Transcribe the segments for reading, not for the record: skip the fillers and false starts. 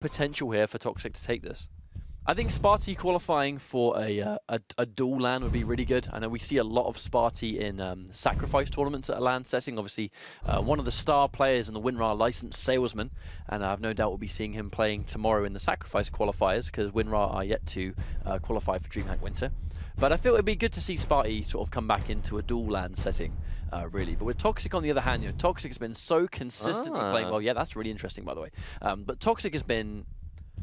potential here for Toxic to take this. I think Spart1e qualifying for a dual LAN would be really good. I know we see a lot of Spart1e in sacrifice tournaments at a LAN setting. Obviously, one of the star players in the WinRAR licensed salesman, and I have no doubt we'll be seeing him playing tomorrow in the sacrifice qualifiers because WinRAR are yet to qualify for DreamHack Winter. But I feel it'd be good to see Spart1e sort of come back into a dual LAN setting, really. But with Toxic on the other hand, you know, Toxic has been so consistently playing well. Yeah, that's really interesting, by the way. But Toxic has been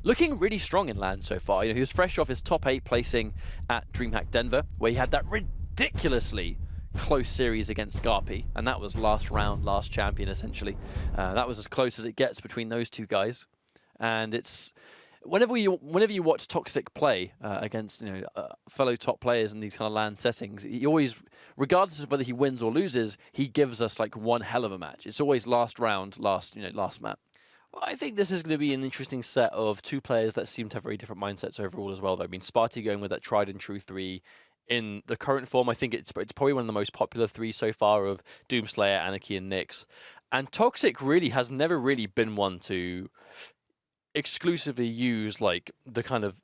looking really strong in LAN so far. You know, he was fresh off his top 8 placing at DreamHack Denver, where he had that ridiculously close series against Garpy, and that was last round, last champion, essentially. That was as close as it gets between those two guys. And it's whenever you watch Toxic play against fellow top players in these kind of LAN settings, he always, regardless of whether he wins or loses, he gives us like one hell of a match. It's always last round, last map. I think this is going to be an interesting set of two players that seem to have very different mindsets overall as well, though. I mean, Spart1e going with that tried and true 3 in the current form. I think it's probably one of the most popular 3 so far of Doomslayer, Anarchy, and Nyx. And Toxic really has never really been one to exclusively use like the kind of,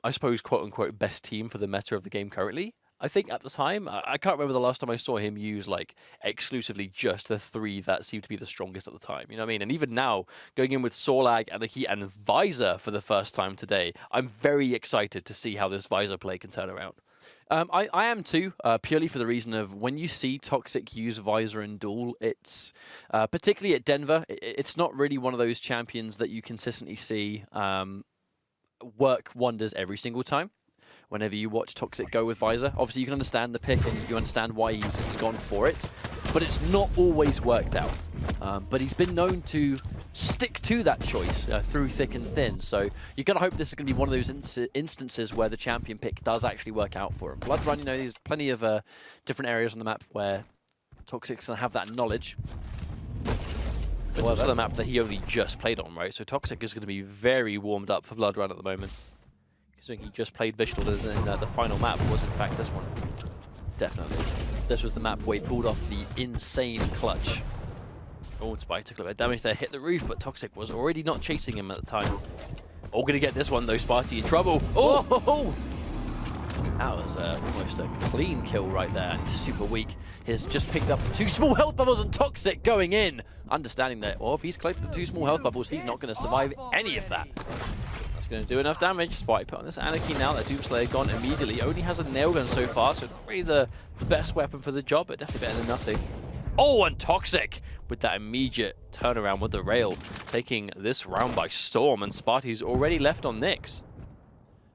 I suppose, quote-unquote best team for the meta of the game currently. I think at the time, I can't remember the last time I saw him use like exclusively just the 3 that seemed to be the strongest at the time. You know what I mean? And even now, going in with Sorlag, Anarchy, and Visor for the first time today, I'm very excited to see how this Visor play can turn around. I am too, purely for the reason of when you see Toxic use Visor in duel, it's particularly at Denver, it's not really one of those champions that you consistently see work wonders every single time. Whenever you watch Toxic go with Visor, obviously you can understand the pick and you understand why he's gone for it, but it's not always worked out. But he's been known to stick to that choice through thick and thin, so you're going to hope this is going to be one of those instances where the champion pick does actually work out for him. Bloodrun, you know, there's plenty of different areas on the map where Toxic's going to have that knowledge. But also the map that he only just played on, right? So Toxic is going to be very warmed up for Bloodrun at the moment. He just played Vishal in the final map was in fact this one. Definitely. This was the map where he pulled off the insane clutch. Oh, Spike took a little bit of damage there, hit the roof, but Toxic was already not chasing him at the time. Oh, gonna get this one though, Spart1e in trouble. Oh! That was almost a clean kill right there, and he's super weak. He's just picked up 2 small health bubbles and Toxic going in. Understanding that, well, if he's close to the 2 small health bubbles, he's not gonna survive any of that. That's going to do enough damage. Spart1e put on this Anarchy now. That Doomslayer gone immediately. Only has a nail gun so far, so not really the best weapon for the job, but definitely better than nothing. Oh, and Toxic with that immediate turnaround with the rail, taking this round by storm, and Spart1e's already left on Nyx.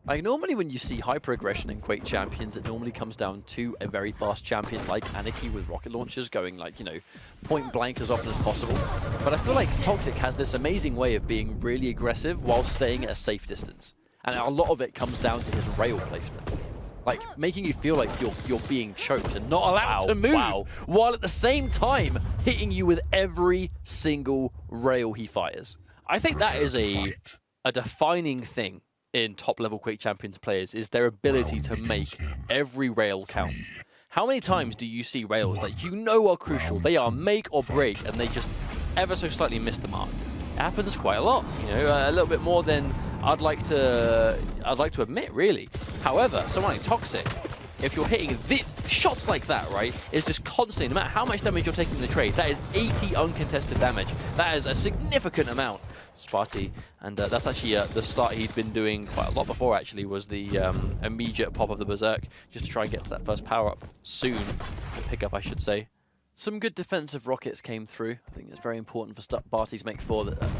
Like, normally when you see hyper-aggression in Quake champions, it normally comes down to a very fast champion like Anarchy with rocket launchers going, like, you know, point blank as often as possible. But I feel like Toxic has this amazing way of being really aggressive while staying at a safe distance. And a lot of it comes down to his rail placement. Like, making you feel like you're being choked and not allowed to move, while at the same time hitting you with every single rail he fires. I think that is a defining thing in top-level Quake Champions players, is their ability to make every rail count. How many times do you see rails that you know are crucial, they are make or break, and they just ever so slightly miss the mark? It happens quite a lot, you know, a little bit more than I'd like to admit, really. However, someone like Toxic, if you're hitting shots like that, right, is just constantly, no matter how much damage you're taking in the trade, that is 80 uncontested damage. That is a significant amount. Spart1e, and that's actually the start he'd been doing quite a lot before, actually, was the immediate pop of the Berserk, just to try and get to that first power-up soon, or pick-up, I should say. Some good defensive rockets came through. I think it's very important for Spart1e to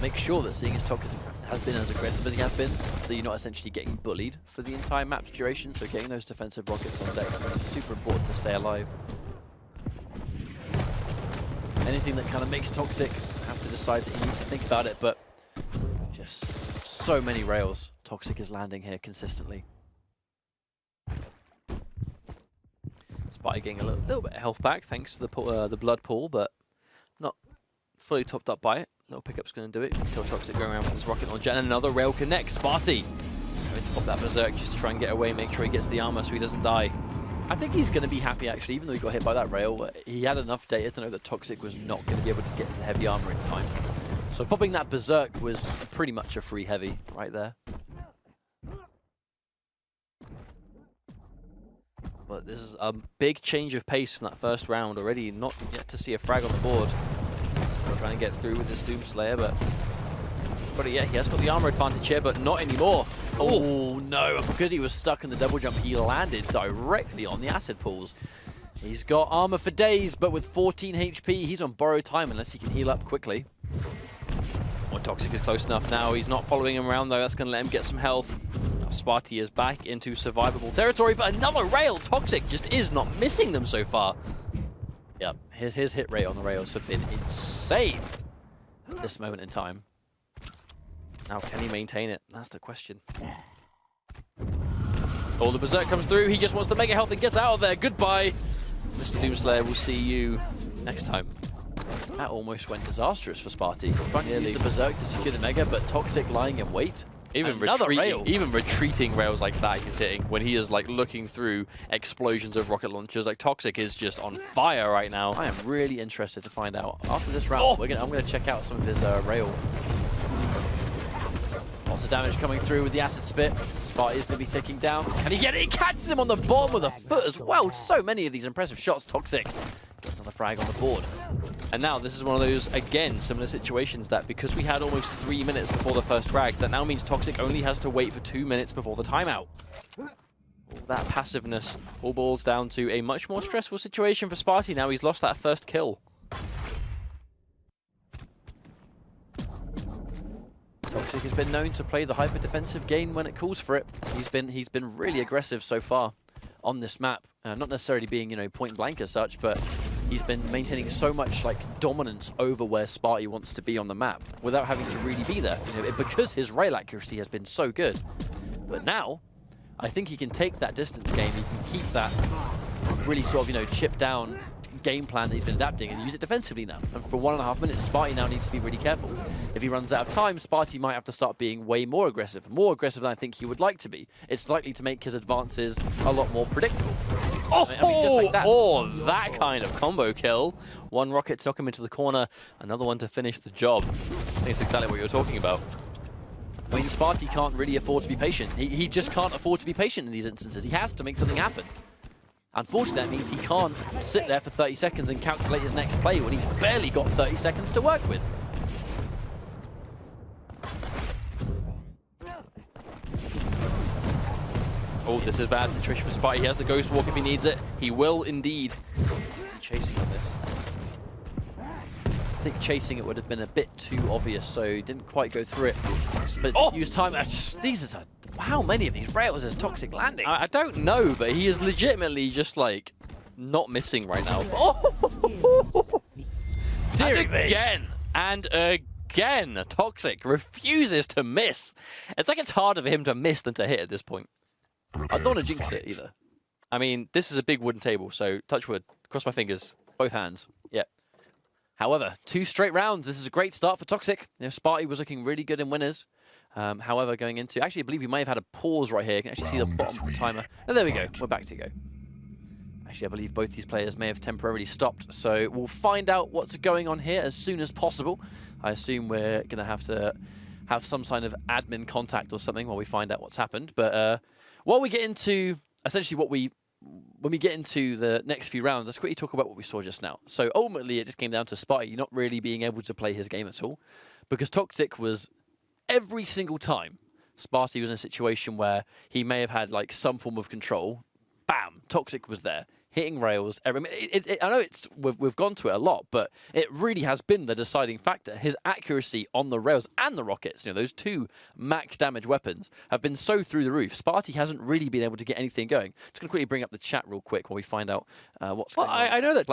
make sure that seeing as Toxic has been as aggressive as he has been, that you're not essentially getting bullied for the entire map's duration, so getting those defensive rockets on deck is super important to stay alive. Anything that kind of makes Toxic have to decide that he needs to think about it, but just so many rails Toxic is landing here consistently. Spart1e getting a little bit of health back thanks to the blood pool, but not fully topped up by it. Little pickup's going to do it until Toxic going around with his rocket launcher, and another rail connects. Spart1e going to pop that Berserk just to try and get away, make sure he gets the armor so he doesn't die. I think he's going to be happy, actually, even though he got hit by that rail. He had enough data to know that Toxic was not going to be able to get to the heavy armor in time. So popping that Berserk was pretty much a free heavy right there. But this is a big change of pace from that first round already. Not yet to see a frag on the board. Still trying to get through with this Doomslayer, but yeah, he has got the armor advantage here, but not anymore. Oh no, and because he was stuck in the double jump, he landed directly on the acid pools. He's got armor for days, but with 14 HP, he's on borrowed time unless he can heal up quickly. Well, Toxic is close enough now. He's not following him around, though. That's going to let him get some health. Now, Spart1e is back into survivable territory, but another rail. Toxic just is not missing them so far. Yep, his hit rate on the rails have been insane at this moment in time. Now, can he maintain it? That's the question. Oh, the Berserk comes through. He just wants to mega health and gets out of there. Goodbye. Mr. Doomslayer, we'll see you next time. That almost went disastrous for Spart1e. Trying to use the Berserk to secure the Mega, but Toxic lying in wait. Even retreating rails like that he's hitting when he is like looking through explosions of rocket launchers. Like Toxic is just on fire right now. I am really interested to find out after this round. I'm going to check out some of his rail. Lots of damage coming through with the acid spit. Spart1e is going to be ticking down. Can he get it? He catches him on the bottom with a foot as well. So many of these impressive shots. Toxic gets another frag on the board. And now this is one of those, again, similar situations that because we had almost 3 minutes before the first frag, that now means Toxic only has to wait for 2 minutes before the timeout. All that passiveness all boils down to a much more stressful situation for Spart1e now. He's lost that first kill. Toxic has been known to play the hyper-defensive game when it calls for it. He's been really aggressive so far on this map. Not necessarily being, you know, point blank as such, but he's been maintaining so much like dominance over where Spart1e wants to be on the map without having to really be there, you know, because his rail accuracy has been so good. But now, I think he can take that distance game. He can keep that really sort of, you know, chip down game plan that he's been adapting and use it defensively now. And for 1.5 minutes, Spart1e now needs to be really careful. If he runs out of time, Spart1e might have to start being way more aggressive than I think he would like to be. It's likely to make his advances a lot more predictable. I mean, just like that. That kind of combo kill. One rocket to knock him into the corner, another one to finish the job. I think it's exactly what you're talking about. I mean, Spart1e can't really afford to be patient. He just can't afford to be patient in these instances. He has to make something happen. Unfortunately, that means he can't sit there for 30 seconds and calculate his next play when he's barely got 30 seconds to work with. Oh, this is a bad situation for Spart1e. He has the Ghost Walk if he needs it. He will indeed. Is he chasing on this? I think chasing it would have been a bit too obvious, so he didn't quite go through it. But use time. These are how many of these rails is Toxic landing? I don't know, but he is legitimately just like not missing right now. And again, Toxic refuses to miss. It's like it's harder for him to miss than to hit at this point. I don't want to jinx it either. I mean, this is a big wooden table, so touch wood. Cross my fingers. Both hands. Yep. However, 2 straight rounds. This is a great start for Toxic. You know, Spart1e was looking really good in winners. However, going into... Actually, I believe we may have had a pause right here. You can actually see the bottom of the timer. Oh, there we go. We're back to go. Actually, I believe both these players may have temporarily stopped. So we'll find out what's going on here as soon as possible. I assume we're going to have some kind of admin contact or something while we find out what's happened. But while we get into... Essentially, when we get into the next few rounds, let's quickly talk about what we saw just now. So ultimately, it just came down to Spart1e not really being able to play his game at all. Because Toxic was... Every single time, Spart1e was in a situation where he may have had like some form of control. Bam! Toxic was there, hitting rails. I know we've gone to it a lot, but it really has been the deciding factor. His accuracy on the rails and the rockets, you know, those 2 max damage weapons, have been so through the roof. Spart1e hasn't really been able to get anything going. Just going to quickly bring up the chat real quick while we find out what's going on. I know that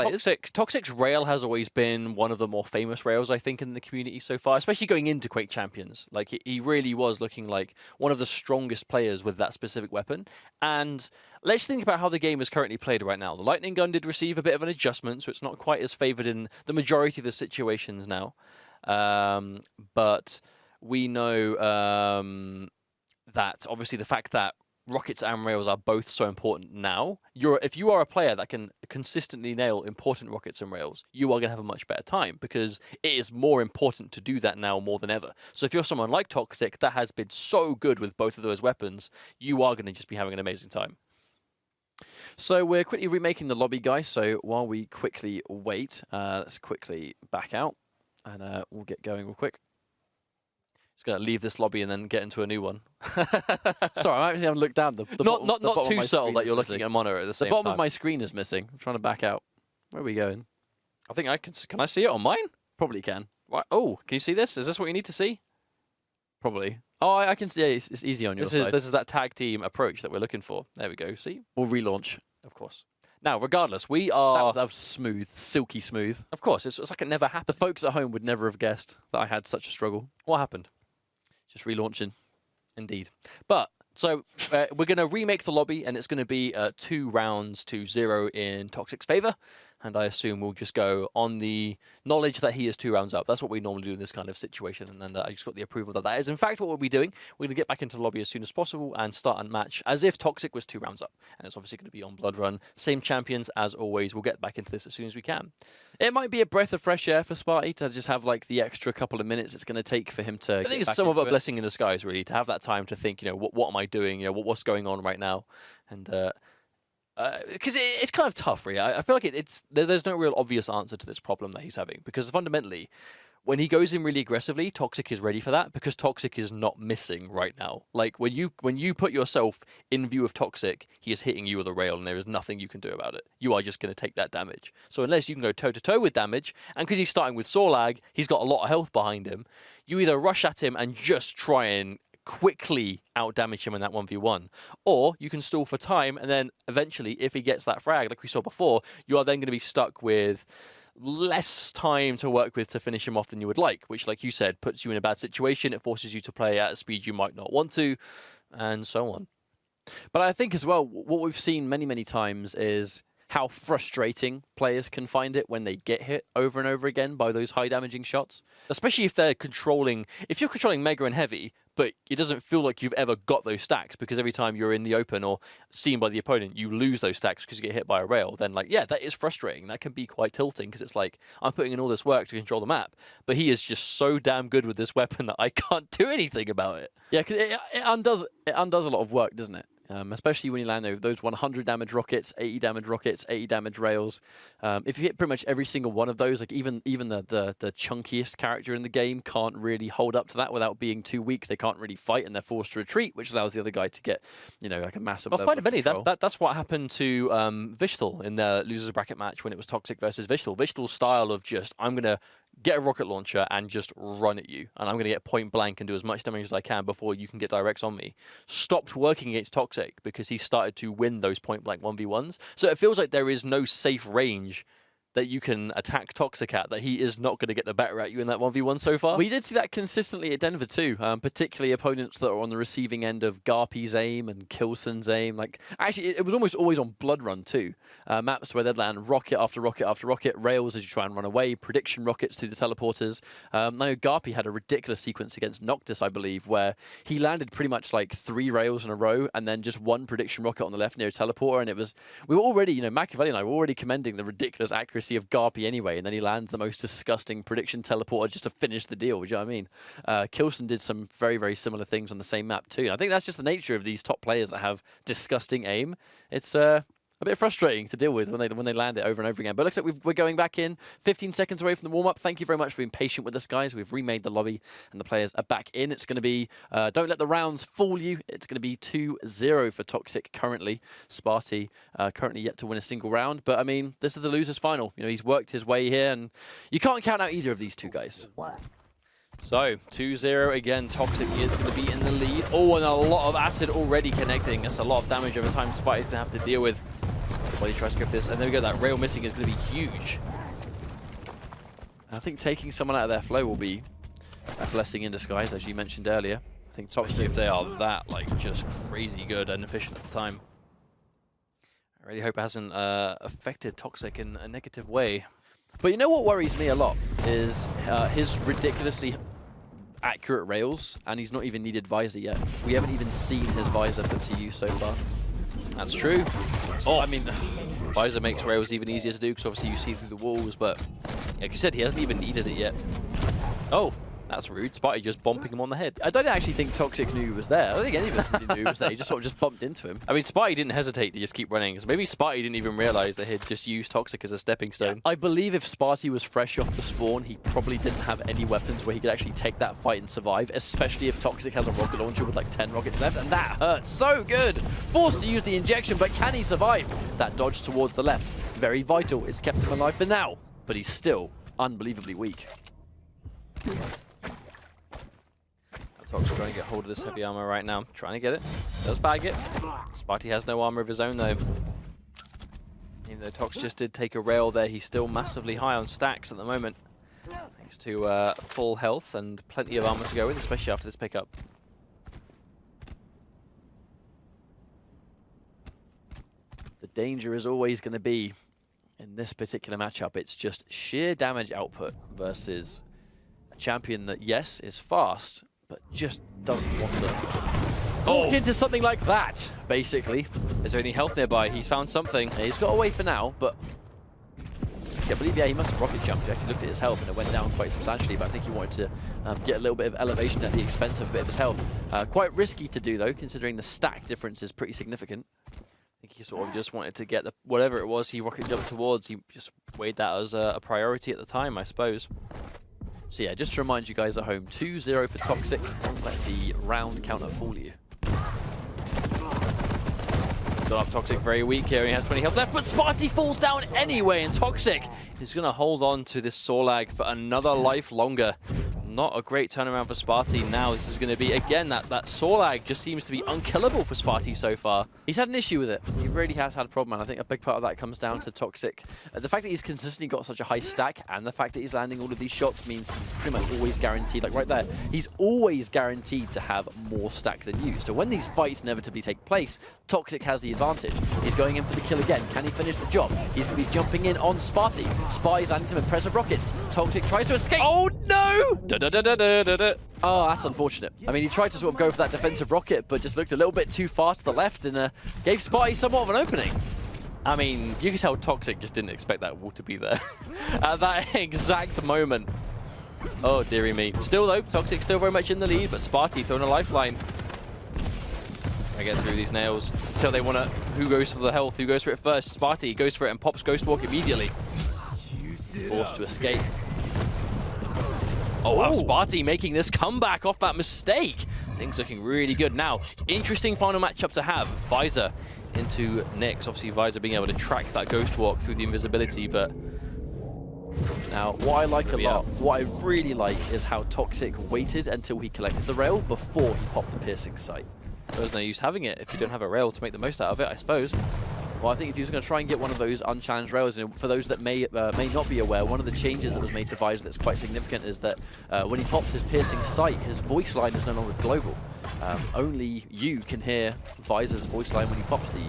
Toxic's rail has always been one of the more famous rails, I think, in the community so far, especially going into Quake Champions. Like, he really was looking like one of the strongest players with that specific weapon. And let's think about how the game is currently played right now. The Lightning Gun did receive a bit of an adjustment, so it's not quite as favoured in the majority of the situations now. But we know that obviously the fact that rockets and rails are both so important now, if you are a player that can consistently nail important rockets and rails, you are going to have a much better time because it is more important to do that now more than ever. So if you're someone like Toxic that has been so good with both of those weapons, you are going to just be having an amazing time. So we're quickly remaking the lobby, guys. So while we quickly wait, let's quickly back out and we'll get going real quick. Just going to leave this lobby and then get into a new one. Sorry, I actually haven't looked down. Not too subtle that you're looking at a monitor at the same time. The bottom of my screen is missing. I'm trying to back out. Where are we going? I think I can I see it on mine? Probably can. Right. Oh, can you see this? Is this what you need to see? Probably. Oh, I can see it. It's easy on your side. This is that tag team approach that we're looking for. There we go. See? We'll relaunch, of course. Now, regardless, we are... That was smooth. Silky smooth. Of course, it's like it never happened. The folks at home would never have guessed that I had such a struggle. What happened? Just relaunching. Indeed. But, so, we're going to remake the lobby, and it's going to be 2 rounds to 0 in Toxic's favor. And I assume we'll just go on the knowledge that he is 2 rounds up. That's what we normally do in this kind of situation. And then I just got the approval that that is, in fact, what we'll be doing. We're going to get back into the lobby as soon as possible and start a match as if Toxic was 2 rounds up. And it's obviously going to be on Blood Run. Same champions as always. We'll get back into this as soon as we can. It might be a breath of fresh air for Spart1e to just have like the extra couple of minutes it's going to take for him to. I think it's somewhat of a blessing in disguise, really, to have that time to think, you know, what am I doing? You know, what's going on right now? And because it's kind of tough, really. I feel like there's no real obvious answer to this problem that he's having. Because fundamentally, when he goes in really aggressively, Toxic is ready for that because Toxic is not missing right now. Like when you put yourself in view of Toxic, he is hitting you with a rail and there is nothing you can do about it. You are just going to take that damage. So unless you can go toe-to-toe with damage, and because he's starting with Sorlag, he's got a lot of health behind him, you either rush at him and just try and quickly out-damage him in that 1v1. Or you can stall for time, and then eventually, if he gets that frag, like we saw before, you are then going to be stuck with less time to work with to finish him off than you would like, which, like you said, puts you in a bad situation. It forces you to play at a speed you might not want to, and so on. But I think as well, what we've seen many, many times is how frustrating players can find it when they get hit over and over again by those high damaging shots. Especially if they're controlling, if you're controlling Mega and Heavy, but it doesn't feel like you've ever got those stacks because every time you're in the open or seen by the opponent, you lose those stacks because you get hit by a rail, then like, yeah, that is frustrating. That can be quite tilting because it's like, I'm putting in all this work to control the map, but he is just so damn good with this weapon that I can't do anything about it. Yeah, because it undoes a lot of work, doesn't it? Especially when you land those 100 damage rockets, 80 damage rails. If you hit pretty much every single one of those, like even the chunkiest character in the game can't really hold up to that without being too weak. They can't really fight and they're forced to retreat, which allows the other guy to get, you know, like a massive. Well, fundamentally, that's what happened to Vishtal in the losers bracket match when it was Toxic versus Vishtal. Vishtal's style of just, I'm gonna get a rocket launcher and just run at you, and I'm going to get point blank and do as much damage as I can before you can get directs on me, stopped working against Toxic because he started to win those point blank 1v1s. So it feels like there is no safe range that you can attack Toxic at, that he is not going to get the better at you in that 1v1 so far. We did see that consistently at Denver too, particularly opponents that are on the receiving end of Garpy's aim and Kilson's aim. Like, actually, it was almost always on Blood Run too. Maps where they'd land rocket after rocket after rocket, rails as you try and run away, prediction rockets through the teleporters. I know Garpy had a ridiculous sequence against Noctis, I believe, where he landed pretty much like 3 rails in a row and then just 1 prediction rocket on the left near a teleporter, and it was, we were already, you know, Machiavelli and I were already commending the ridiculous accuracy of Garpy anyway, and then he lands the most disgusting prediction teleporter just to finish the deal. Do you know what I mean? Kilson did some very, very similar things on the same map too. And I think that's just the nature of these top players that have disgusting aim. It's a bit frustrating to deal with when they land it over and over again. But it looks like we're going back in, 15 seconds away from the warm-up. Thank you very much for being patient with us, guys. We've remade the lobby, and the players are back in. It's going to be, don't let the rounds fool you. It's going to be 2-0 for Toxic currently. Spart1e currently yet to win a single round. But, I mean, this is the loser's final. You know, he's worked his way here, and you can't count out either of these two guys. So, 2-0 again. Toxic is going to be in the lead. Oh, and a lot of acid already connecting. That's a lot of damage over time Spart1e's going to have to deal with while he tries to go for this. And there we go. That rail missing is going to be huge. And I think taking someone out of their flow will be a blessing in disguise, as you mentioned earlier. I think Toxic, if they are that, like, just crazy good and efficient at the time. I really hope it hasn't affected Toxic in a negative way. But you know what worries me a lot is his ridiculously accurate rails, and he's not even needed visor yet. We haven't even seen his visor put to use so far. That's true. Oh, I mean, visor makes rails even easier to do because obviously you see through the walls, but like you said, he hasn't even needed it yet. Oh, that's rude. Spart1e just bumping him on the head. I don't actually think Toxic knew he was there. I don't think any of us really knew he was there. He just sort of just bumped into him. I mean, Spart1e didn't hesitate to just keep running. So maybe Spart1e didn't even realize that he'd just used Toxic as a stepping stone. Yeah. I believe if Spart1e was fresh off the spawn, he probably didn't have any weapons where he could actually take that fight and survive, especially if Toxic has a rocket launcher with like 10 rockets left, and that hurts so good. Forced to use the injection, but can he survive? That dodge towards the left, very vital. It's kept him alive for now, but he's still unbelievably weak. Toxic trying to get hold of this heavy armor right now. Trying to get it. Does bag it. Spart1e has no armor of his own though. Even though Tox just did take a rail there, he's still massively high on stacks at the moment. Thanks to full health and plenty of armor to go with, especially after this pickup. The danger is always going to be, in this particular matchup, it's just sheer damage output versus a champion that, yes, is fast, but just doesn't want to walk into something like that, basically. Is there any health nearby? He's found something. Yeah, he's got away for now, but I believe, yeah, he must have rocket jumped. He actually looked at his health and it went down quite substantially, but I think he wanted to get a little bit of elevation at the expense of a bit of his health. Quite risky to do, though, considering the stack difference is pretty significant. I think he sort of just wanted to get the whatever it was he rocket jumped towards. He just weighed that as a priority at the time, I suppose. So yeah, just to remind you guys at home, 2-0 for Toxic. Don't let the round counter fool you. He's got up Toxic very weak here. He has 20 health left, but Spart1e falls down anyway, and Toxic is going to hold on to this Sorlag for another life longer. Not a great turnaround for Spart1e now. This is going to be, again, that Sorlag just seems to be unkillable for Spart1e so far. He's had an issue with it. He really has had a problem, and I think a big part of that comes down to Toxic. The fact that he's consistently got such a high stack, and the fact that he's landing all of these shots means he's pretty much always guaranteed, like right there, he's always guaranteed to have more stack than you. So when these fights inevitably take place, Toxic has the advantage. He's going in for the kill again. Can he finish the job? He's going to be jumping in on Spart1e. Spart1e's landing some impressive rockets. Toxic tries to escape. Oh no! Oh, that's unfortunate. I mean, he tried to sort of go for that defensive rocket, but just looked a little bit too far to the left and gave Spart1e somewhat of an opening. I mean, you can tell Toxic just didn't expect that wall to be there at that exact moment. Oh, dearie me. Still, though, Toxic still very much in the lead, but Spart1e throwing a lifeline. I get through these nails until they want to... Who goes for the health? Who goes for it first? Spart1e goes for it and pops Ghost Walk immediately. He's forced to escape. Oh, wow, Spart1e making this comeback off that mistake. Things looking really good. Now, interesting final matchup to have. Visor into Nyx. Obviously, Visor being able to track that Ghost Walk through the invisibility, but... Now, what I like a lot, what I really like, is how Toxic waited until he collected the rail before he popped the piercing sight. There's no use having it if you don't have a rail to make the most out of it, I suppose. Well, I think if he was going to try and get one of those unchallenged rails, and for those that may not be aware, one of the changes that was made to Visor that's quite significant is that when he pops his piercing sight, his voice line is no longer global. Only you can hear Visor's voice line when he pops the...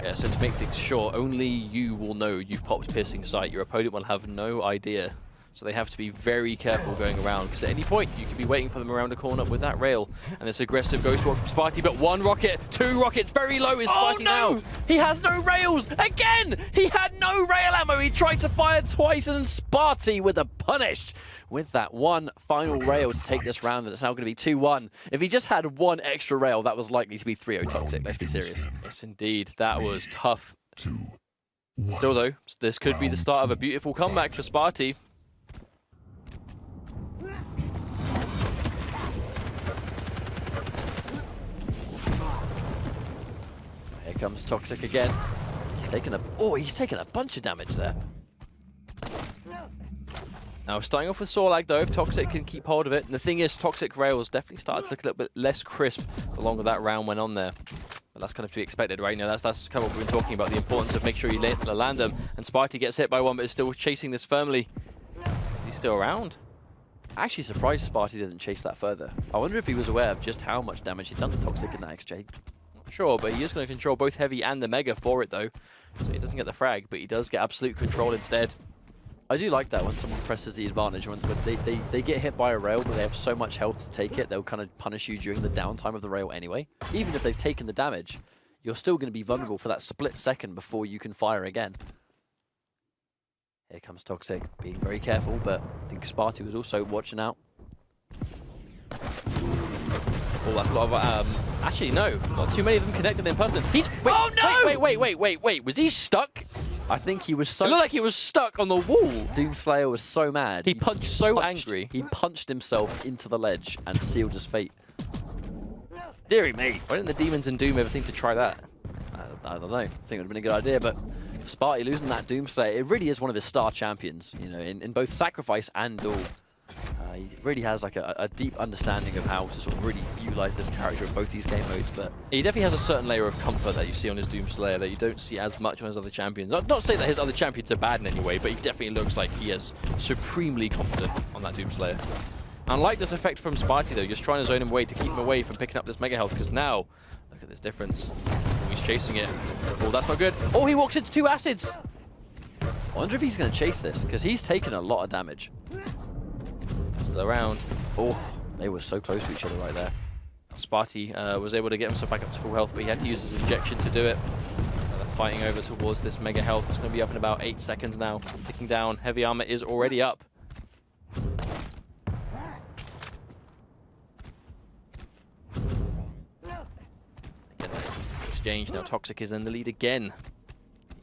Yeah, so to make things short, only you will know you've popped piercing sight. Your opponent will have no idea. So they have to be very careful going around, because at any point you could be waiting for them around a corner with that rail. And this aggressive Ghost Walk from Spart1e, but one rocket, two rockets, very low is Spart1e now. He has no rails! Again! He had no rail ammo! He tried to fire twice, and Spart1e with a punish with that one final rail to take this round, and it's now going to be 2-1. If he just had one extra rail, that was likely to be 3-0 Toxic. Let's be serious. Yes, indeed. That was tough. Still, though, this could be the start of a beautiful comeback for Spart1e. Here comes Toxic again. He's taken a bunch of damage there. Now, starting off with Sorlag, though, if Toxic can keep hold of it. And the thing is, Toxic rails definitely started to look a little bit less crisp the longer that round went on there. But that's kind of to be expected, right? Now, that's kind of what we've been talking about, the importance of make sure you land them. And Spart1e gets hit by one, but is still chasing this firmly. He's still around. Actually surprised Spart1e didn't chase that further. I wonder if he was aware of just how much damage he'd done to Toxic in that exchange. Sure, but he is going to control both Heavy and the Mega for it, though. So he doesn't get the frag, but he does get absolute control instead. I do like that when someone presses the advantage. When they get hit by a rail, but they have so much health to take it, they'll kind of punish you during the downtime of the rail anyway. Even if they've taken the damage, you're still going to be vulnerable for that split second before you can fire again. Here comes Toxic, being very careful, but I think Spart1e was also watching out. Oh, that's a lot of... actually, no. Not too many of them connected in person. He's... Wait, oh, no! Wait. Was he stuck? I think he was so... It looked like he was stuck on the wall. Doomslayer was so mad. He punched so angry. He punched himself into the ledge and sealed his fate. Deary me. Why didn't the Demons in Doom ever think to try that? I don't know. I think it would have been a good idea, but Spart1e losing that Doomslayer, it really is one of his star champions, you know, in both Sacrifice and Duel. He really has like a deep understanding of how to sort of really utilize this character in both these game modes, but he definitely has a certain layer of comfort that you see on his Doomslayer that you don't see as much on his other champions. Not to say that his other champions are bad in any way, but he definitely looks like he is supremely confident on that Doomslayer. Unlike this effect from Spart1e though, just trying to zone him away to keep him away from picking up this mega health, because now, look at this difference. He's chasing it. Oh, that's not good. Oh, he walks into 2 acids! I wonder if he's going to chase this, because he's taken a lot of damage. The round. Oh, they were so close to each other right there. Spart1e was able to get himself back up to full health, but he had to use his injection to do it. They're fighting over towards this mega health. It's going to be up in about 8 seconds now. Ticking down. Heavy armor is already up. Exchange. Now Toxic is in the lead again.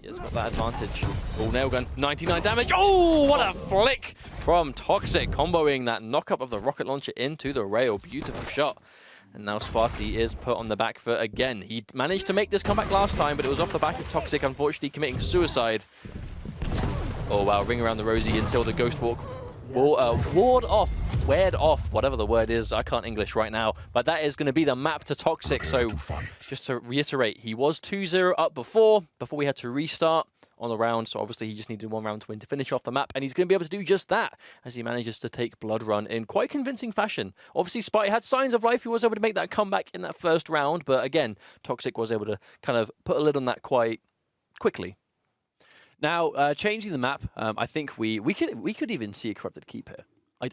He has got that advantage. Oh, nailgun. 99 damage. Oh, what a flick from Toxic, comboing that knock-up of the rocket launcher into the rail. Beautiful shot. And now Spart1e is put on the back foot again. He managed to make this comeback last time, but it was off the back of Toxic, unfortunately committing suicide. Oh, wow. Ring around the rosy until the Ghost Walk ward off, whatever the word is. I can't English right now, but that is going to be the map to Toxic. So just to reiterate, he was 2-0 up before we had to restart on the round, so obviously he just needed 1 round to win to finish off the map, and he's going to be able to do just that as he manages to take Blood Run in quite convincing fashion. Obviously Spart1e had signs of life. He was able to make that comeback in that first round, but again, Toxic was able to kind of put a lid on that quite quickly. Now, changing the map, I think we could even see a Corrupted Keep here.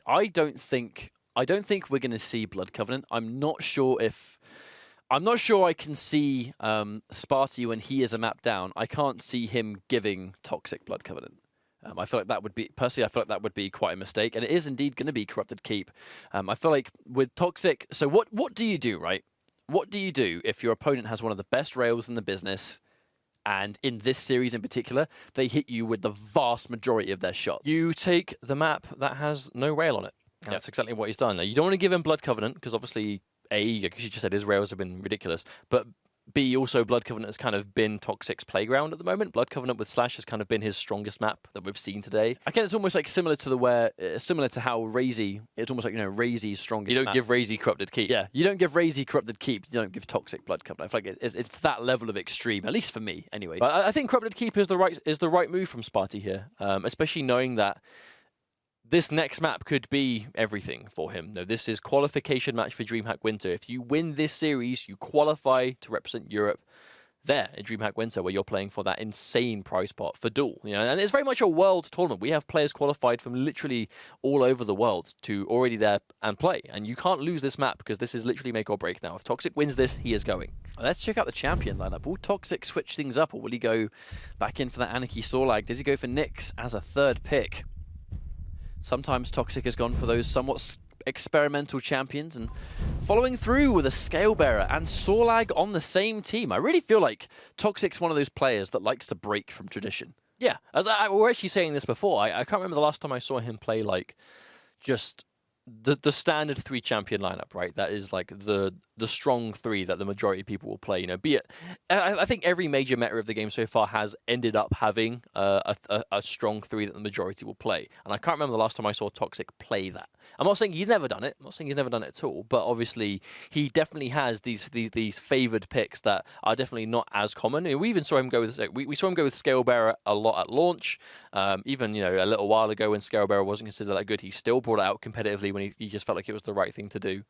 I don't think we're going to see Blood Covenant. I'm not sure I can see Spart1e when he is a map down. I can't see him giving Toxic Blood Covenant. I feel like that would be, personally, I feel like that would be quite a mistake, and it is indeed going to be Corrupted Keep. I feel like with Toxic, so what do you do, right? What do you do if your opponent has one of the best rails in the business, and in this series in particular, they hit you with the vast majority of their shots? You take the map that has no rail on it. That's exactly what he's done. Now, you don't want to give him Blood Covenant, because obviously, A, because you just said his rails have been ridiculous, but B, also Blood Covenant has kind of been Toxic's playground at the moment. Blood Covenant with Slash has kind of been his strongest map that we've seen today. Again, it's almost like similar to how Razy, it's almost like, you know, Razy's strongest You don't map. give Razy Corrupted Keep. Yeah. You don't give Razy Corrupted Keep, you don't give Toxic Blood Covenant. I feel like it's that level of extreme, at least for me, anyway. But I think Corrupted Keep is the right move from Spart1e here, especially knowing that this next map could be everything for him. Now, this is qualification match for DreamHack Winter. If you win this series, you qualify to represent Europe there in DreamHack Winter, where you're playing for that insane prize pot for Duel. You know, and it's very much a world tournament. We have players qualified from literally all over the world to already there and play. And you can't lose this map, because this is literally make or break now. If Toxic wins this, he is going. Let's check out the champion lineup. Will Toxic switch things up, or will he go back in for that Anarchy Sorlag? Does he go for Nyx as a 3rd pick? Sometimes Toxic has gone for those somewhat experimental champions, and following through with a Scale Bearer and Sorlag on the same team. I really feel like Toxic's one of those players that likes to break from tradition. Yeah, as we were actually saying this before, I can't remember the last time I saw him play like just the standard 3 champion lineup, right? That is like the strong 3 that the majority of people will play. You know, be it. I think every major meta of the game so far has ended up having a strong 3 that the majority will play. And I can't remember the last time I saw Toxic play that. I'm not saying he's never done it. I'm not saying he's never done it at all. But obviously, he definitely has these favored picks that are definitely not as common. I mean, we even saw him go with we saw him go with Scale Bearer a lot at launch. Even, you know, a little while ago when Scale Bearer wasn't considered that good, he still brought it out competitively when he just felt like it was the right thing to do.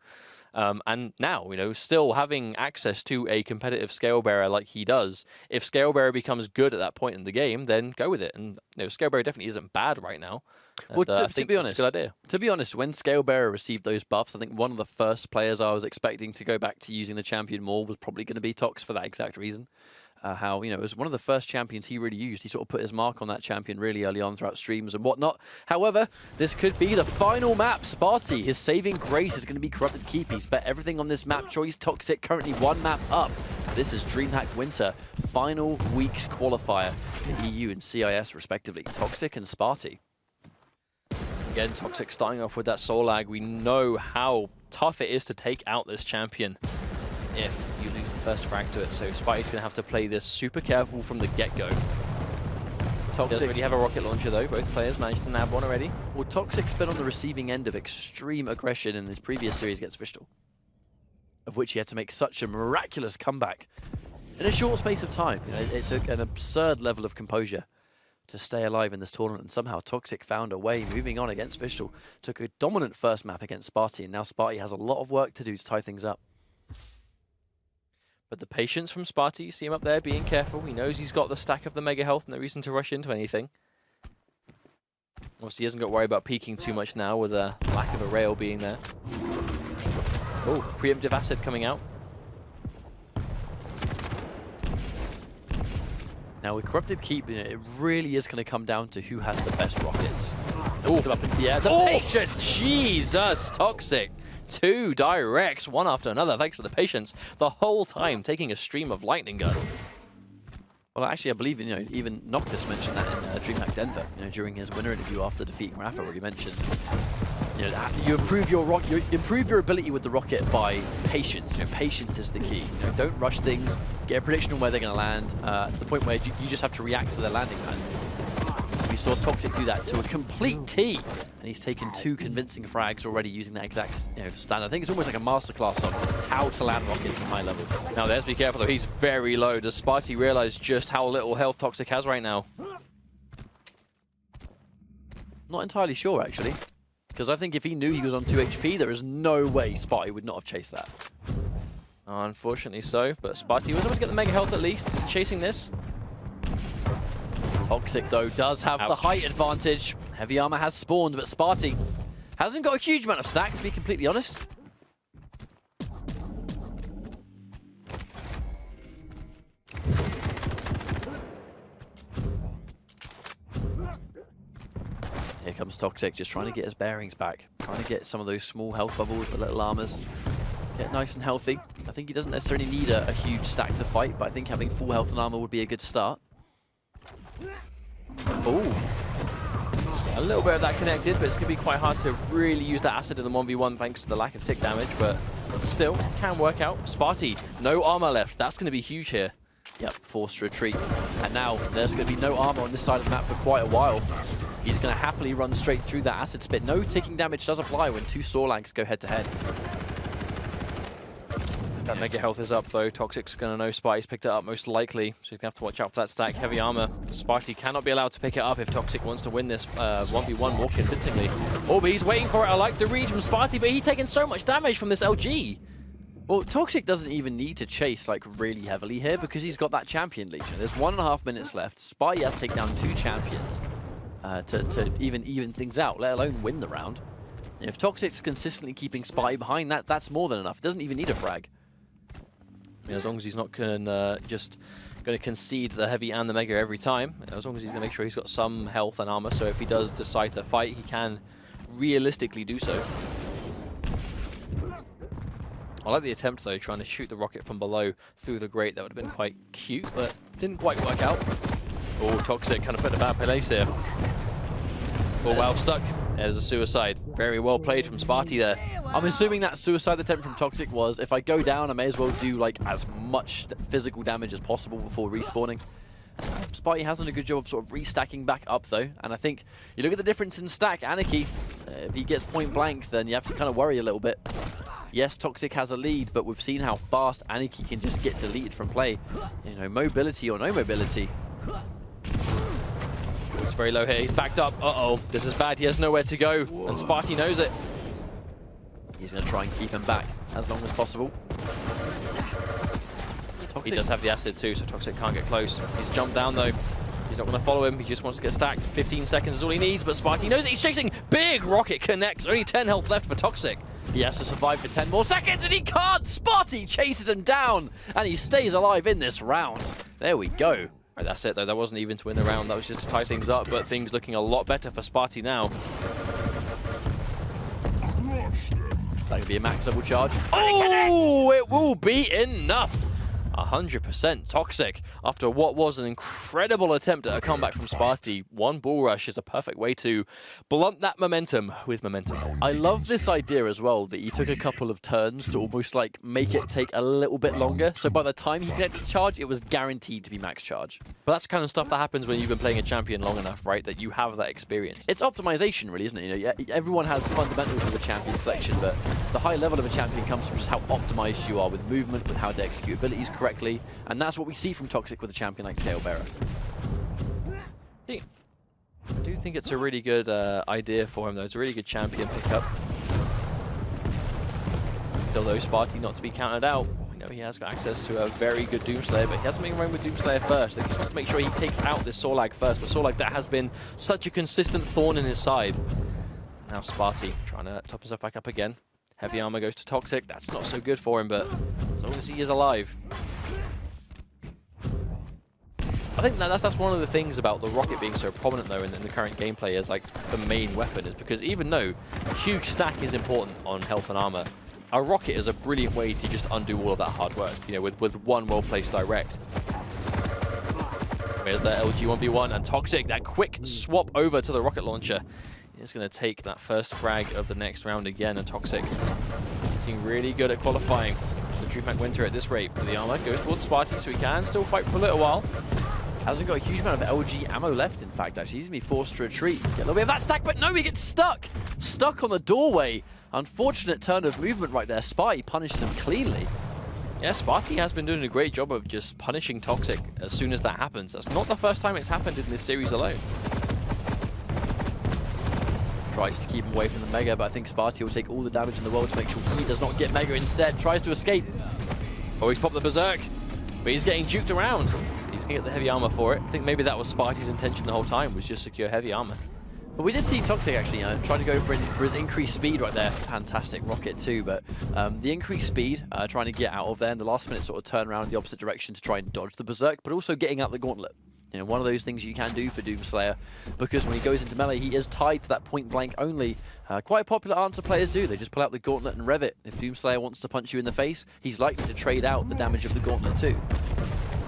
And now, you You know, still having access to a competitive scale bearer like he does. If scale bearer becomes good at that point in the game, then go with it. And you know, scale bearer definitely isn't bad right now. Well, And, to be honest, it's a good idea. To be honest, when Scale Bearer received those buffs, I think one of the first players I was expecting to go back to using the champion more was probably going to be Tox for that exact reason. How, you know, it was one of the first champions he really used. He sort of put his mark on that champion really early on throughout streams and whatnot. However, this could be the final map. Spart1e, his saving grace is going to be Corrupted Keep. He's bet everything on this map choice. toxjq currently 1 map up. This is DreamHack Winter, final week's qualifier for EU and CIS respectively. toxjq and Spart1e. Again, toxjq starting off with that soul lag. We know how tough it is to take out this champion if you lose the first frag to it. So Spart1e's going to have to play this super careful from the get-go. Doesn't really have a rocket launcher though. Both players managed to nab one already. Well, toxjq's been on the receiving end of extreme aggression in his previous series against Vishtal, of which he had to make such a miraculous comeback in a short space of time. You know, it took an absurd level of composure to stay alive in this tournament, and somehow toxjq found a way, moving on against Vishtal. Took a dominant first map against Spart1e, and now Spart1e has a lot of work to do to tie things up. But the patience from Spart1e, you see him up there being careful. He knows he's got the stack of the mega health, no reason to rush into anything. Obviously, he hasn't got to worry about peeking too much now with a lack of a rail being there. Oh, preemptive acid coming out. Now with Corrupted Keep, you know, it really is going to come down to who has the best rockets. Oh, up in the air. The patience! Jesus, toxjq. 2 directs, one after another, thanks to the patience, the whole time taking a stream of lightning gun. Well, actually, I believe, you know, even Noctis mentioned that in DreamHack Denver, you know, during his winner interview after defeating Rafa, where he mentioned, you know, you improve your ability with the rocket by patience. You know, patience is the key. You know, don't rush things. Get a prediction on where they're going to land to the point where you just have to react to their landing pad. We saw toxjq do that to a complete T, and he's taken 2 convincing frags already using that exact stand. I think it's almost like a masterclass on how to land rockets in high level. Now, there's be careful though. He's very low. Does Spart1e realize just how little health toxjq has right now? Not entirely sure, actually. Because I think if he knew he was on 2 HP, there is no way Spart1e would not have chased that. Unfortunately so, but Spart1e was able to get the mega health at least. He's chasing this. toxjq, though, does have the height advantage. Heavy armor has spawned, but Spart1e hasn't got a huge amount of stack, to be completely honest. Here comes toxjq, just trying to get his bearings back. Trying to get some of those small health bubbles, the little armors. Get nice and healthy. I think he doesn't necessarily need a huge stack to fight, but I think having full health and armor would be a good start. Oh, a little bit of that connected, but it's going to be quite hard to really use that acid in the 1v1 thanks to the lack of tick damage, but still can work out. Spart1e, no armor left. That's going to be huge here. Yep, forced retreat. And now there's going to be no armor on this side of the map for quite a while. He's going to happily run straight through that acid spit. No ticking damage does apply when 2 Saw Lags go head to head. That mega health is up though. toxjq's going to know Spart1e's picked it up most likely, so he's going to have to watch out for that stack. Heavy armor. Spart1e cannot be allowed to pick it up if toxjq wants to win this 1v1 more convincingly. Oh, but he's waiting for it. I like the read from Spart1e, but he's taking so much damage from this LG. Well, toxjq doesn't even need to chase like really heavily here because he's got that champion legion. There's 1.5 minutes left. Spart1e has to take down 2 champions to even things out, let alone win the round. If toxjq's consistently keeping Spart1e behind, that's more than enough. He doesn't even need a frag. I mean, as long as he's not just going to concede the heavy and the mega every time, as long as he's going to make sure he's got some health and armor, so if he does decide to fight, he can realistically do so. I like the attempt, though, trying to shoot the rocket from below through the grate. That would have been quite cute, but didn't quite work out. Oh, toxjq kind of put a bad place here. Oh, wow, stuck. There's a suicide. Very well played from Spart1e there. I'm assuming that suicide attempt from toxjq was, if I go down, I may as well do like as much physical damage as possible before respawning. Spart1e has done a good job of sort of restacking back up though, and I think you look at the difference in stack. Anarchy, if he gets point blank, then you have to kind of worry a little bit. Yes, toxjq has a lead, but we've seen how fast Anarchy can just get deleted from play. You know, mobility or no mobility. It's very low here. He's backed up. Uh-oh. This is bad. He has nowhere to go, and Spart1e knows it. He's going to try and keep him back as long as possible. He does have the acid too, so Toxic can't get close. He's jumped down though. He's not going to follow him. He just wants to get stacked. 15 seconds is all he needs, but Spart1e knows it. He's chasing. Big rocket connects. Only 10 health left for Toxic. He has to survive for 10 more seconds, and he can't! Spart1e chases him down, and he stays alive in this round. There we go. Right, that's it though. That wasn't even to win the round. That was just to tie things up, but things looking a lot better for Spart1e now. That could be a max double charge. Oh, it will be enough. 100% Toxic. After what was an incredible attempt at a comeback from Spart1e, one bull rush is a perfect way to blunt that momentum with momentum. I love this idea as well, that he took a couple of turns to almost like make it take a little bit longer. So by the time he connected the charge, it was guaranteed to be max charge. But that's the kind of stuff that happens when you've been playing a champion long enough, right? That you have that experience. It's optimization, really, isn't it? You know, everyone has fundamentals of a champion selection, but the high level of a champion comes from just how optimized you are with movement, with how to execute abilities correctly, and that's what we see from Toxic with a champion like Scalebearer. I do think it's a really good idea for him, though. It's a really good champion pickup. Still, though, Spart1e not to be counted out. We know he has got access to a very good Doomslayer, but he has something wrong with Doomslayer first. I think he wants to make sure he takes out this Sorlag first. The Sorlag that has been such a consistent thorn in his side. Now Spart1e trying to top himself back up again. Heavy armor goes to Toxic. That's not so good for him, but as long as he is alive. I think that's one of the things about the rocket being so prominent, though, in the current gameplay as like the main weapon, is because even though a huge stack is important on health and armor, a rocket is a brilliant way to just undo all of that hard work, you know, with one well-placed direct. There's that LG 1v1, and Toxic, that quick swap over to the rocket launcher. He's going to take that first frag of the next round again, and Toxic looking really good at qualifying. The DreamHack Winter at this rate, but the armor goes towards Spart1e, so he can still fight for a little while. Hasn't got a huge amount of LG ammo left, in fact, actually. He's going to be forced to retreat. Get a little bit of that stack, but no, he gets stuck! Stuck on the doorway. Unfortunate turn of movement right there. Spart1e punishes him cleanly. Yeah, Spart1e has been doing a great job of just punishing Toxic as soon as that happens. That's not the first time it's happened in this series alone. Tries to keep him away from the Mega, but I think Spart1e will take all the damage in the world to make sure he does not get Mega instead. Tries to escape. Oh, he's popped the Berserk, but he's getting juked around. He's going to get the heavy armor for it. I think maybe that was Spart1e's intention the whole time, was just secure heavy armor. But we did see Toxic actually, trying to go for his increased speed right there. Fantastic rocket too, but the increased speed, trying to get out of there in the last minute, sort of turn around in the opposite direction to try and dodge the Berserk, but also getting out the Gauntlet. You know, one of those things you can do for Doomslayer, because when he goes into melee, he is tied to that point blank only. Quite popular answer players do. They just pull out the Gauntlet and rev it. If Doomslayer wants to punch you in the face, he's likely to trade out the damage of the Gauntlet too.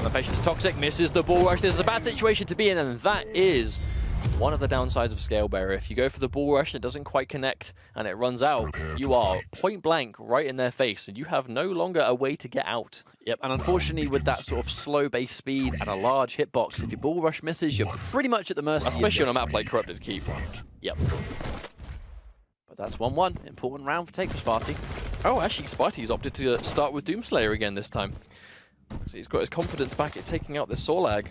The patience Toxic misses the bull rush. This is a bad situation to be in, and that is one of the downsides of Scalebearer. If you go for the bull rush and it doesn't quite connect and it runs out, you are point blank right in their face, and you have no longer a way to get out. Yep, and unfortunately with that sort of slow base speed and a large hitbox, if your bull rush misses, you're pretty much at the mercy. Especially on a map like Corrupted Keep. Yep. But that's 1-1. Important round for take for Spart1e. Oh, actually, Spart1e's opted to start with Doomslayer again this time. So he's got his confidence back at taking out this Sorlag.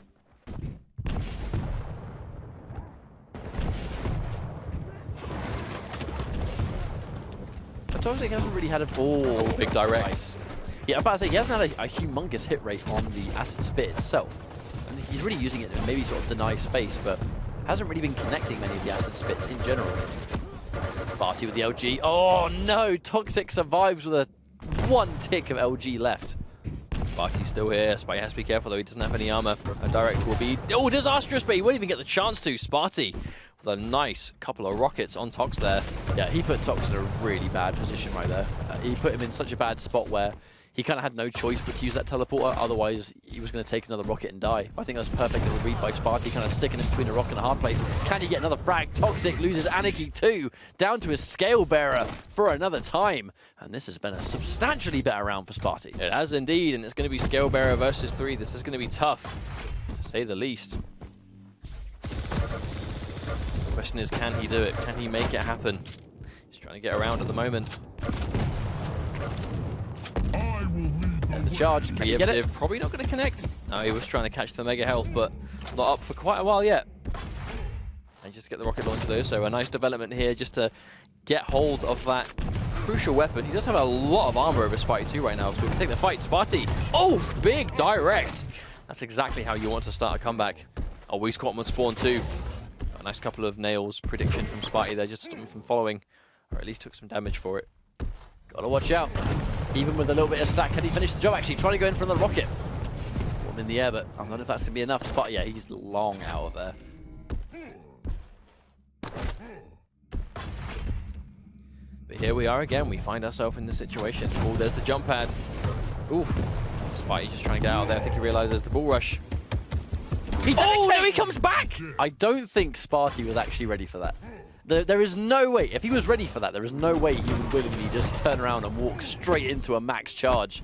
But Toxic hasn't really had a full big direct. Nice. Yeah, I'm about to say, he hasn't had a humongous hit rate on the Acid Spit itself. I mean, he's really using it to maybe sort of deny space, but hasn't really been connecting many of the Acid Spits in general. Spart1e with the LG. Oh no! Toxic survives with a one tick of LG left. Spart1e's still here. Spart1e has to be careful, though. He doesn't have any armor. A direct will be... Oh, disastrous, but he won't even get the chance to. Spart1e with a nice couple of rockets on Tox there. Yeah, he put Tox in a really bad position right there. He put him in such a bad spot where he kind of had no choice but to use that teleporter, otherwise he was going to take another rocket and die. I think that was perfect little read by Spart1e, kind of sticking him between a rock and a hard place. Can he get another frag? Toxic loses Anarchy too, down to his Scalebearer for another time. And this has been a substantially better round for Spart1e. It has indeed, and it's going to be Scalebearer versus 3. This is going to be tough, to say the least. The question is, can he do it? Can he make it happen? He's trying to get around at the moment. There's the charge. Can you get it? Probably not going to connect. No, he was trying to catch the Mega Health, but not up for quite a while yet. And just get the rocket launcher though, so a nice development here just to get hold of that crucial weapon. He does have a lot of armor over Spart1e right now, so we can take the fight. Spart1e, oh, big direct. That's exactly how you want to start a comeback. Oh, he's caught him on spawn too. A nice couple of nails prediction from Spart1e there, just to stop him from following, or at least took some damage for it. Gotta watch out. Even with a little bit of stack, can he finish the job? Actually, trying to go in for the rocket. One in the air, but I don't know if that's gonna be enough. Spart, yeah, he's long out of there. But here we are again. We find ourselves in this situation. Oh, there's the jump pad. Oof. Spart1e just trying to get out of there. I think he realizes the bull rush. Oh, no, he comes back! I don't think Spart1e was actually ready for that. There is no way, if he was ready for that, there is no way he would willingly just turn around and walk straight into a max charge.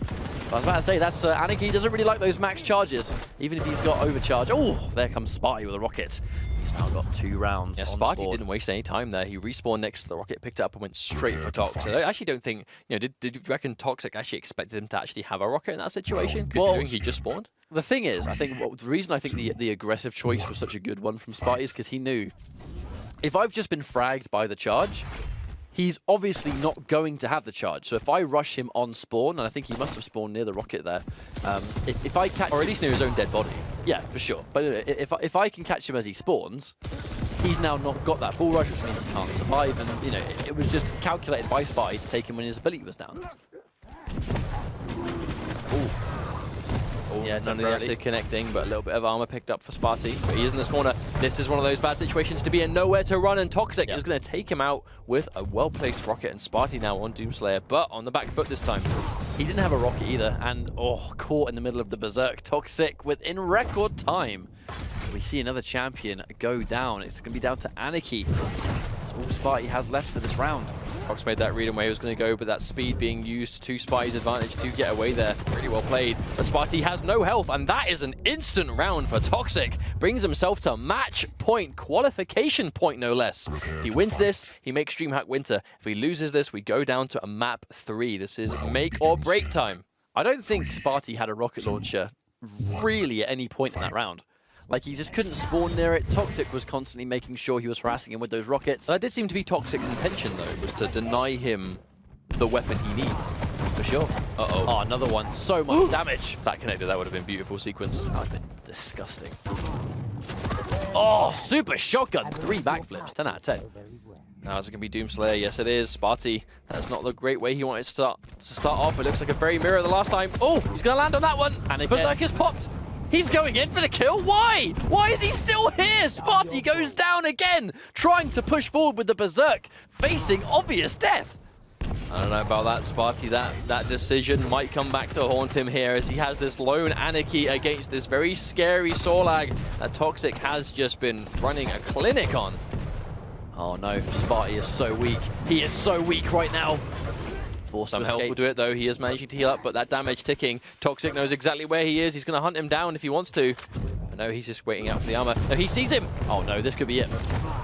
I was about to say, that's Anarchy doesn't really like those max charges, even if he's got overcharge. Oh, there comes Spart1e with a rocket. He's now got 2 rounds. Yeah, Spart1e didn't waste any time there. He respawned next to the rocket, picked it up, and went straight for Tox. So I actually don't think, you know, did you reckon Toxic actually expected him to actually have a rocket in that situation, considering he just spawned? The thing is, I think the reason I think the aggressive choice was such a good one from Spart1e is because he knew, if I've just been fragged by the charge, he's obviously not going to have the charge. So if I rush him on spawn, and I think he must have spawned near the rocket there, if I catch... Or at least near his own dead body. Yeah, for sure. But if I can catch him as he spawns, he's now not got that bull rush, which means he can't survive. And, you know, it was just calculated by Spart1e to take him when his ability was down. Ooh. Yeah, none of the acid connecting, but a little bit of armor picked up for Spart1e. But he is in this corner. This is one of those bad situations to be in, nowhere to run, and Toxic is going to take him out with a well-placed rocket, and Spart1e now on Doomslayer, but on the back foot this time. He didn't have a rocket either, and caught in the middle of the Berserk. Toxic within record time. We see another champion go down. It's going to be down to Anarchy. That's all Spart1e has left for this round. Tox made that read and where he was going to go, but that speed being used to Spart1e's advantage to get away there. Really well played. But Spart1e has no health, and that is an instant round for Toxic. Brings himself to match point, qualification point no less. If he wins this, he makes DreamHack Winter. If he loses this, we go down to a map 3. This is make or break time. I don't think Spart1e had a rocket launcher really at any point in that round. Like, he just couldn't spawn near it. Toxic was constantly making sure he was harassing him with those rockets. That did seem to be Toxic's intention, though, was to deny him the weapon he needs. For sure. Uh-oh. Oh, another one. So much damage. If that connected, that would have been a beautiful sequence. That would have been disgusting. Oh, super shotgun. 3 backflips. 10 out of 10. Now is it going to be Doomslayer? Yes, it is. Spart1e, that's not the great way he wanted to start off. It looks like a very mirror the last time. Oh, he's going to land on that one. And again. Berserk is popped. He's going in for the kill. Why? Why is he still here? Spart1e goes down again, trying to push forward with the Berserk, facing obvious death. I don't know about that, Spart1e. That decision might come back to haunt him here as he has this lone Anarchy against this very scary Sorlag that Toxic has just been running a clinic on. Oh no, Spart1e is so weak. He is so weak right now. Some help will do it, though. He is managing to heal up, but that damage ticking. Toxic knows exactly where he is. He's going to hunt him down if he wants to. But no, he's just waiting out for the armor. No, he sees him. Oh no, this could be it.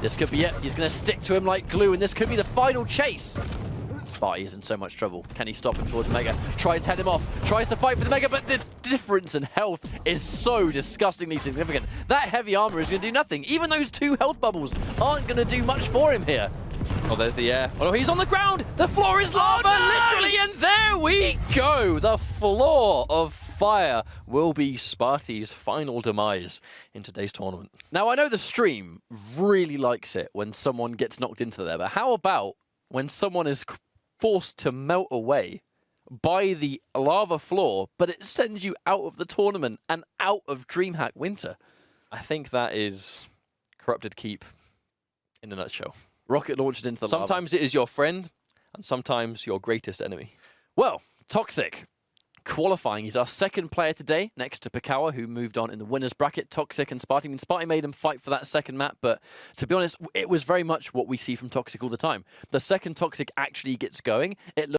This could be it. He's going to stick to him like glue, and this could be the final chase. Spart1e is in so much trouble. Can he stop him towards Mega? Tries to head him off. Tries to fight for the Mega, but the difference in health is so disgustingly significant. That heavy armor is going to do nothing. Even those 2 health bubbles aren't going to do much for him here. Oh, there's the air. Oh, no, he's on the ground. The floor is lava, literally, and there we go. The floor of fire will be Spart1e's final demise in today's tournament. Now, I know the stream really likes it when someone gets knocked into there, but how about when someone is forced to melt away by the lava floor, but it sends you out of the tournament and out of DreamHack Winter? I think that is corrupted keep in a nutshell. Rocket launched into the lava. Sometimes it is your friend, and sometimes your greatest enemy. Well, Toxic qualifying. He's our 2nd player today, next to Pikawa, who moved on in the winner's bracket. Toxic and Spart1e. I mean, Spart1e made him fight for that 2nd map, but to be honest, it was very much what we see from Toxic all the time. The second Toxic actually gets going, it looks